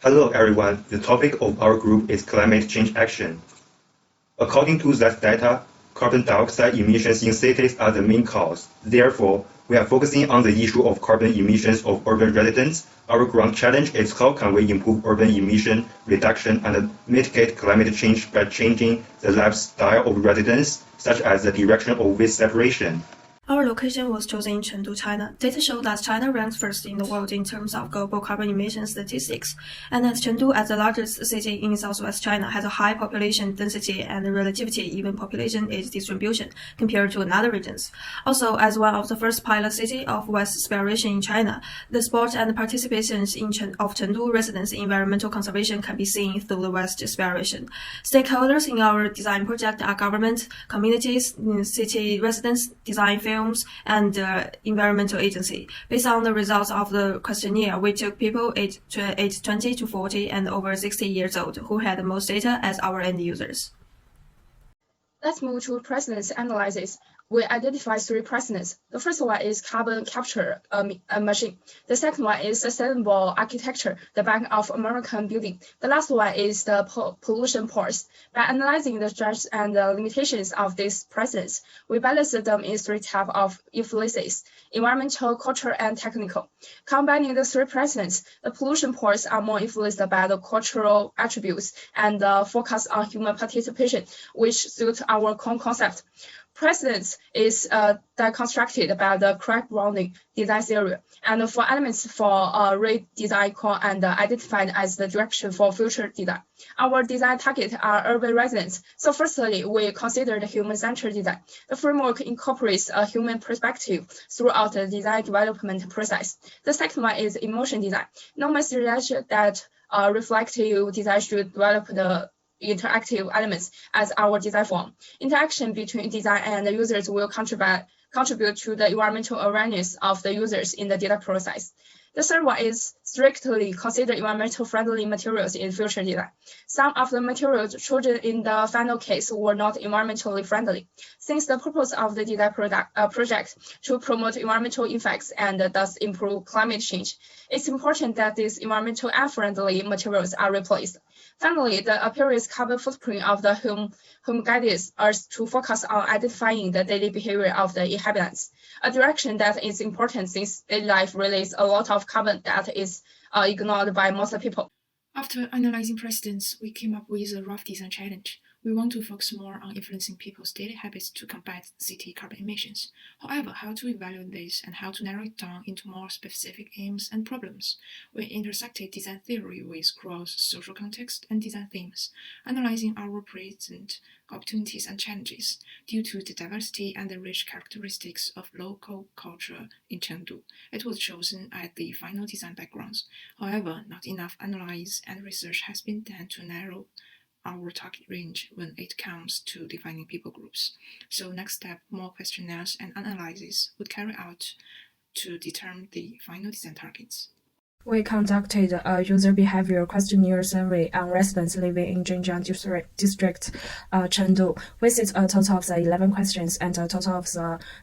Hello everyone, the topic of our group is climate change action. According to that data, carbon dioxide emissions in cities are the main cause. Therefore, we are focusing on the issue of carbon emissions of urban residents. Our ground challenge is how can we improve urban emission reduction and mitigate climate change by changing the lifestyle of residents, such as the direction of waste separation. Our location was chosen in Chengdu, China. Data show that China ranks first in the world in terms of global carbon emission statistics, and that Chengdu, as the largest city in southwest China, has a high population density and relatively even population age distribution compared to other regions. Also, as one of the first pilot city of West Spiration in China, the support and participation of Chengdu residents in environmental conservation can be seen through the West Spiration. Stakeholders in our design project are government, communities, city residents, design firms, and environmental agency. Based on the results of the questionnaire, we took people aged 20 to 40 and over 60 years old who had the most data as our end users. Let's move to precedence analysis. We identify three precedents. The first one is carbon capture machine. The second one is sustainable architecture, the Bank of American building. The last one is the pollution pores. By analyzing the strengths and the limitations of these precedents, we balance them in three types of influences: environmental, cultural, and technical. Combining the three precedents, the pollution pores are more influenced by the cultural attributes and focus on human participation, which suit our concept. Precedence is constructed by the crack browning design theory, and for elements for redesign and identified as the direction for future design. Our design target are urban residents. So firstly, we consider the human-centered design. The framework incorporates a human perspective throughout the design development process. The second one is emotion design. Normal suggestion that reflective design should develop the interactive elements as our design form. Interaction between design and the users will contribute to the environmental awareness of the users in the data process. The third one is strictly consider environmental friendly materials in future design. Some of the materials chosen in the final case were not environmentally friendly. Since the purpose of the design project to promote environmental effects and thus improve climate change, it's important that these environmental unfriendly materials are replaced. Finally, the appearance carbon footprint of the home guides us to focus on identifying the daily behavior of the inhabitants, a direction that is important since daily life releases a lot of carbon that is ignored by most people. After analyzing precedents, we came up with a rough design challenge. We want to focus more on influencing people's daily habits to combat city carbon emissions. However, how to evaluate this and how to narrow it down into more specific aims and problems? We intersected design theory with cross-social context and design themes, analyzing our present opportunities and challenges. Due to the diversity and the rich characteristics of local culture in Chengdu, it was chosen as the final design backgrounds. However, not enough analysis and research has been done to narrow our target range when it comes to defining people groups. So next step, more questionnaires and analyses would carry out to determine the final design targets. We conducted a user behavior questionnaire survey on residents living in Zhenjiang District, Chengdu, with a total of 11 questions, and a total of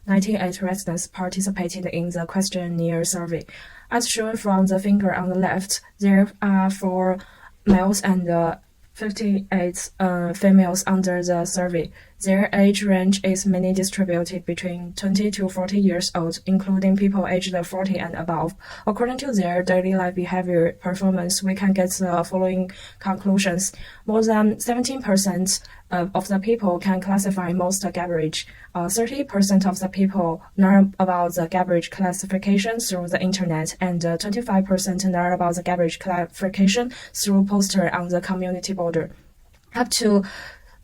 98 residents participated in the questionnaire survey. As shown from the figure on the left, there are 4 males and 58 females under the survey. Their age range is mainly distributed between 20 to 40 years old, including people aged 40 and above. According to their daily life behavior performance, we can get the following conclusions. More than 17% of the people can classify most garbage. 30% of the people learn about the garbage classification through the internet, and 25% learn about the garbage classification through poster on the community border. Up to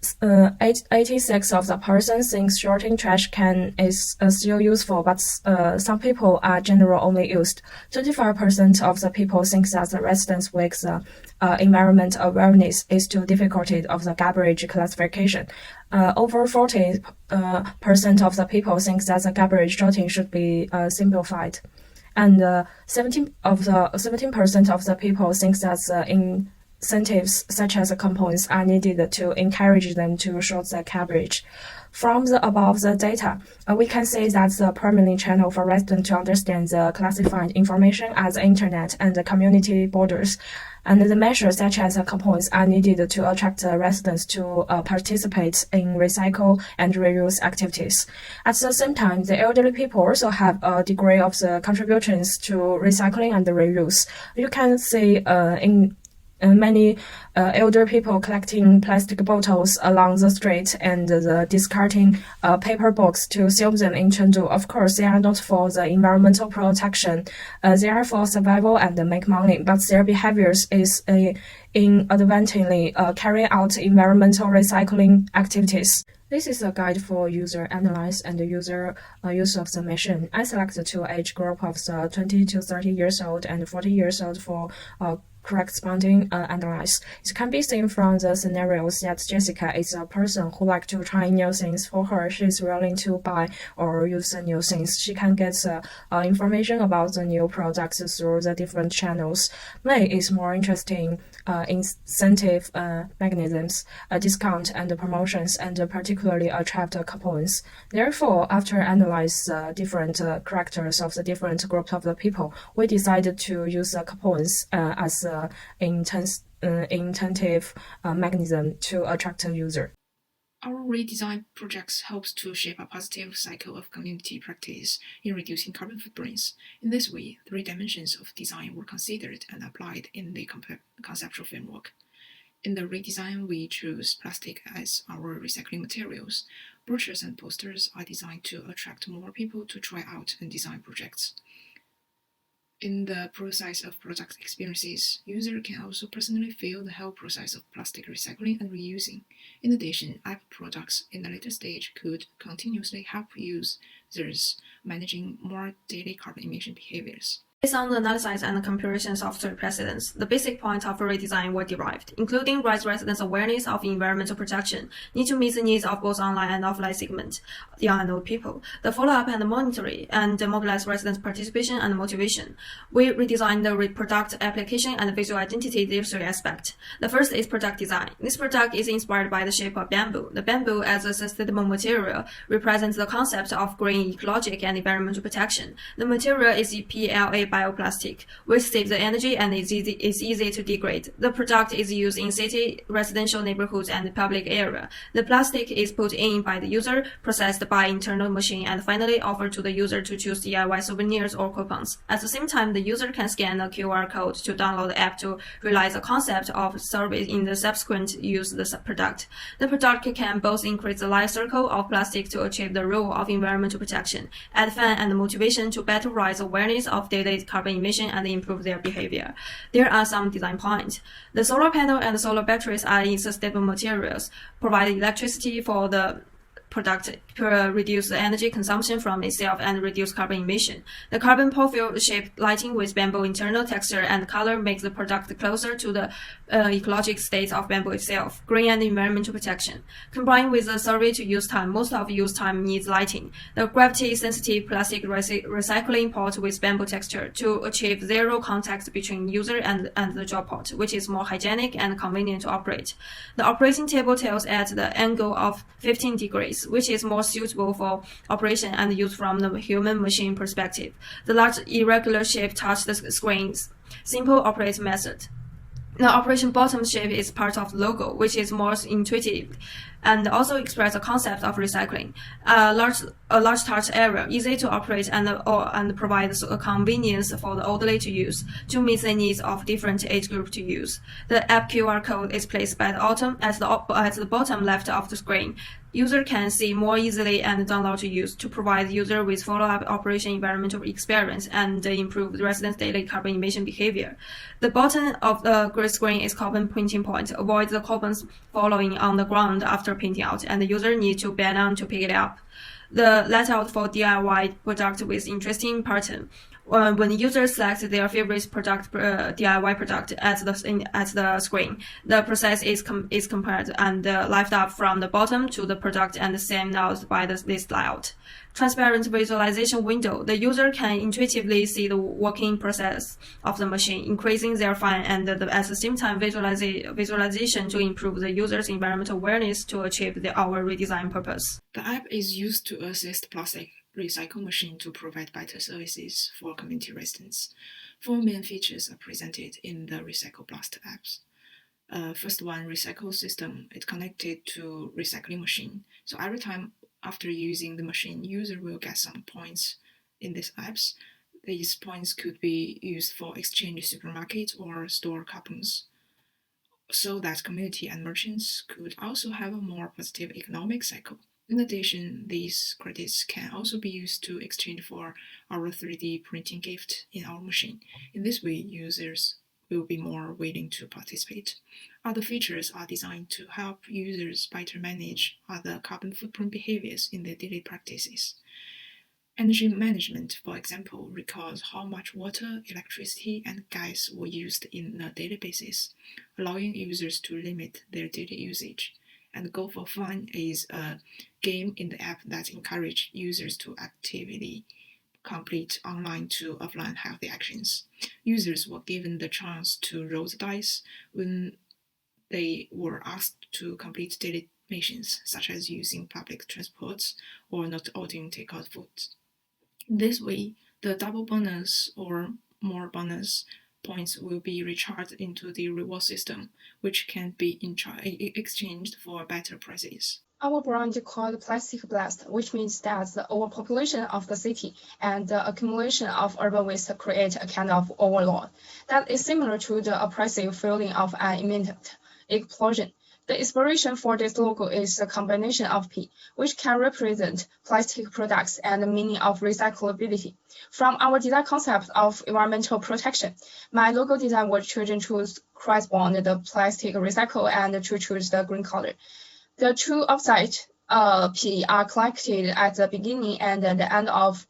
86% of the person thinks sorting trash can is still useful, but some people are general only used. 25% of the people think that the residents with environment awareness is too difficult of the garbage classification. Over 40% of the people think that the garbage sorting should be simplified, and 17% of the people think that incentives such as coupons are needed to encourage them to short the coverage. From the above the data, we can say that the primary channel for residents to understand the classified information as the internet and the community borders, and the measures such as coupons are needed to attract residents to participate in recycle and reuse activities. At the same time, the elderly people also have a degree of the contributions to recycling and reuse. You can see in many elder people collecting plastic bottles along the street and discarding paper books to sell them in Chengdu. Of course, they are not for the environmental protection. They are for survival and make money, but their behaviors is inadvertently carrying out environmental recycling activities. This is a guide for user analysis and user use of the machine. I select two age group of the 20 to 30 years old and 40 years old for corresponding analysis. It can be seen from the scenarios that Jessica is a person who likes to try new things. For her, she is willing to buy or use the new things. She can get information about the new products through the different channels. May is more interested in incentive mechanisms, discount and promotions, and particularly attract coupons. Therefore, after analyzing different characters of the different groups of the people, we decided to use coupons as incentive mechanism to attract a user. Our redesign projects helps to shape a positive cycle of community practice in reducing carbon footprints. In this way, 3 dimensions of design were considered and applied in the conceptual framework. In the redesign, we choose plastic as our recycling materials. Brochures and posters are designed to attract more people to try out and design projects. In the process of product experiences, users can also personally feel the whole process of plastic recycling and reusing. In addition, app products in the later stage could continuously help users managing more daily carbon emission behaviors. Based on the analysis and comparisons of 3 precedents, the basic points of redesign were derived, including raise residents' awareness of environmental protection, need to meet the needs of both online and offline segment, young and old people, the follow-up and monitoring, and mobilize residents' participation and motivation. We redesigned the product application and visual identity in 3 aspects. The first is product design. This product is inspired by the shape of bamboo. The bamboo as a sustainable material represents the concept of green, ecologic, and environmental protection. The material is PA-A1 bioplastic, which saves the energy and is easy to degrade. The product is used in city, residential neighborhoods, and public area. The plastic is put in by the user, processed by internal machine, and finally offered to the user to choose DIY souvenirs or coupons. At the same time, the user can scan a QR code to download the app to realize the concept of service in the subsequent use of the product. The product can both increase the life cycle of plastic to achieve the role of environmental protection, add fun and motivation to better raise awareness of daily carbon emission and improve their behavior. There are some design points. The solar panel and the solar batteries are in sustainable materials, provide electricity for the product to reduce the energy consumption from itself and reduce carbon emission. The carbon profile-shaped lighting with bamboo internal texture and color makes the product closer to the ecologic state of bamboo itself, green and environmental protection. Combined with the survey to use time, most of use time needs lighting. The gravity-sensitive plastic recycling pot with bamboo texture to achieve zero contact between user and the job pot, which is more hygienic and convenient to operate. The operating table tilts at the angle of 15 degrees, which is more suitable for operation and use from the human-machine perspective. The large irregular shape touch the screens. Simple operate method. The operation bottom shape is part of the logo, which is more intuitive and also express the concept of recycling. A large touch area, easy to operate and provides a convenience for the elderly to use to meet the needs of different age groups to use. The app QR code is placed by at the bottom left of the screen. User can see more easily and download to use to provide user with follow-up operation environmental experience and improve the residents' daily carbon emission behavior. The bottom of the grid screen is carbon printing point. Avoid the carbons falling on the ground after printing out, and the user needs to bend down to pick it up. The layout for DIY product with interesting pattern. When users select their favorite product, DIY product at the screen, the process is compared and lifted up from the bottom to the product and sent out by this layout. Transparent visualization window. The user can intuitively see the working process of the machine, increasing their fun and at the same time visualization to improve the user's environmental awareness to achieve our redesign purpose. The app is used to assist plastic recycle machine to provide better services for community residents. 4 main features are presented in the Recycle Blast apps. First one, recycle system. It's connected to recycling machine. So every time after using the machine, user will get some points in these apps. These points could be used for exchange supermarket or store coupons, so that community and merchants could also have a more positive economic cycle. In addition, these credits can also be used to exchange for our 3D printing gift in our machine. In this way, users will be more willing to participate. Other features are designed to help users better manage other carbon footprint behaviors in their daily practices. Energy management, for example, records how much water, electricity, and gas were used in a daily basis, allowing users to limit their daily usage. And Go for Fun is a game in the app that encourages users to actively complete online to offline healthy actions. Users were given the chance to roll the dice when they were asked to complete daily missions, such as using public transports or not ordering takeout food. This way, the double bonus or more bonus points will be recharged into the reward system, which can be exchanged for better prices. Our brand called Plastic Blast, which means that the overpopulation of the city and the accumulation of urban waste create a kind of overload that is similar to the oppressive feeling of an imminent explosion. The inspiration for this logo is a combination of P, which can represent plastic products and the meaning of recyclability. From our design concept of environmental protection, my logo design was chosen to correspond the plastic recycle and to choose the green color. The two offset P are collected at the beginning and the end of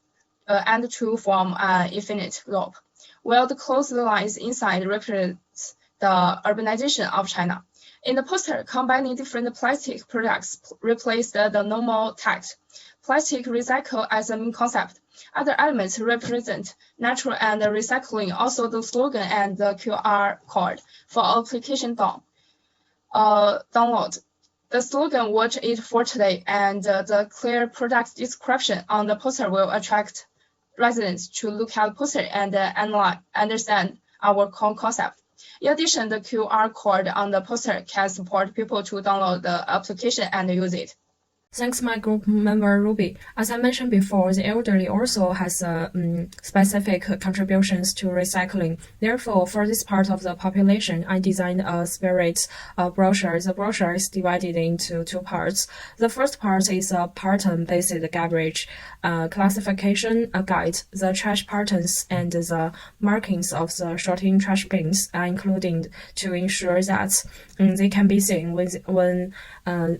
to form an infinite loop, while the closed lines inside represents the urbanization of China. In the poster, combining different plastic products replaced the normal text. Plastic recycle as a main concept. Other elements represent natural and recycling, also the slogan and the QR code for application download. The slogan, "Watch it for today," and the clear product description on the poster will attract residents to look at the poster and understand our core concept. In addition, the QR code on the poster can support people to download the application and use it. Thanks, my group member Ruby. As I mentioned before, the elderly also has specific contributions to recycling. Therefore, for this part of the population, I designed a spirit brochure. The brochure is divided into 2 parts. The first part is a pattern-based garbage classification guide. The trash patterns and the markings of the sorting trash bins are included to ensure that they can be seen when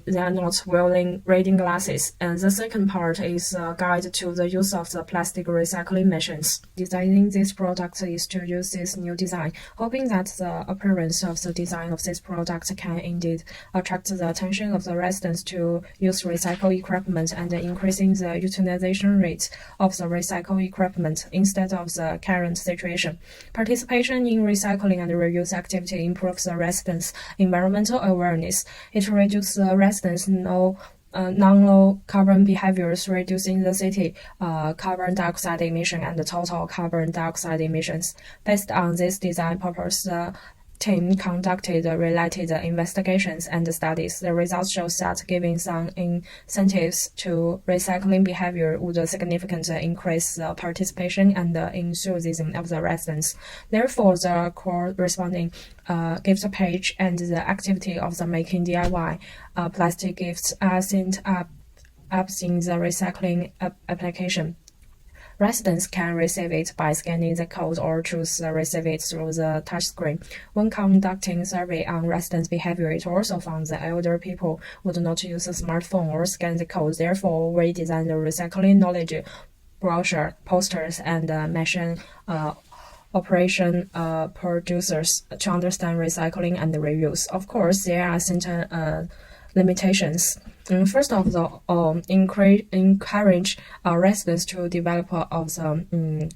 they are not wearing reading glasses. And the second part is a guide to the use of the plastic recycling machines. Designing this product is to use this new design, hoping that the appearance of the design of this product can indeed attract the attention of the residents to use recycled equipment and increasing the utilization rate of the recycled equipment instead of the current situation. Participation in recycling and reuse activity improves the residents' environmental awareness. It reduces the residents' non-low carbon behaviors, reducing the city carbon dioxide emission and the total carbon dioxide emissions. Based on this design purpose, the team conducted related investigations and studies. The results show that giving some incentives to recycling behavior would significantly increase the participation and the enthusiasm of the residents. Therefore, the corresponding gift page and the activity of the making DIY plastic gifts are sent up in the recycling application. Residents can receive it by scanning the code or choose to receive it through the touchscreen. When conducting survey on residents' behavior, it also found that elder people would not use a smartphone or scan the code. Therefore, we designed the recycling knowledge brochure, posters, and machine operation producers to understand recycling and reuse. Of course, there are certain limitations. First of all, encourage residents to develop of the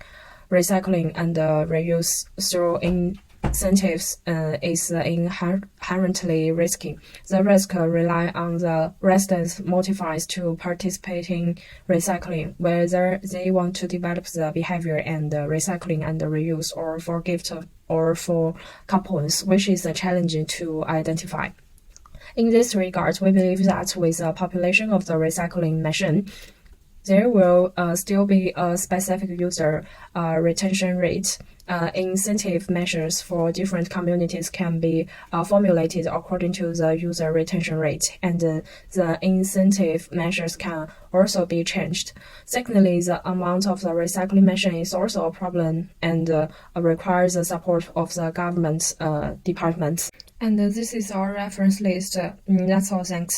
recycling and reuse through incentives is inherently risky. The risk rely on the residents motivated to participate in recycling, whether they want to develop the behavior and recycling and reuse, or for gift or for coupons, which is challenging to identify. In this regard, we believe that with the population of the recycling machine, there will still be a specific user retention rate. Incentive measures for different communities can be formulated according to the user retention rate, and the incentive measures can also be changed. Secondly, the amount of the recycling machine is also a problem and requires the support of the government departments. And this is our reference list. That's all. Thanks.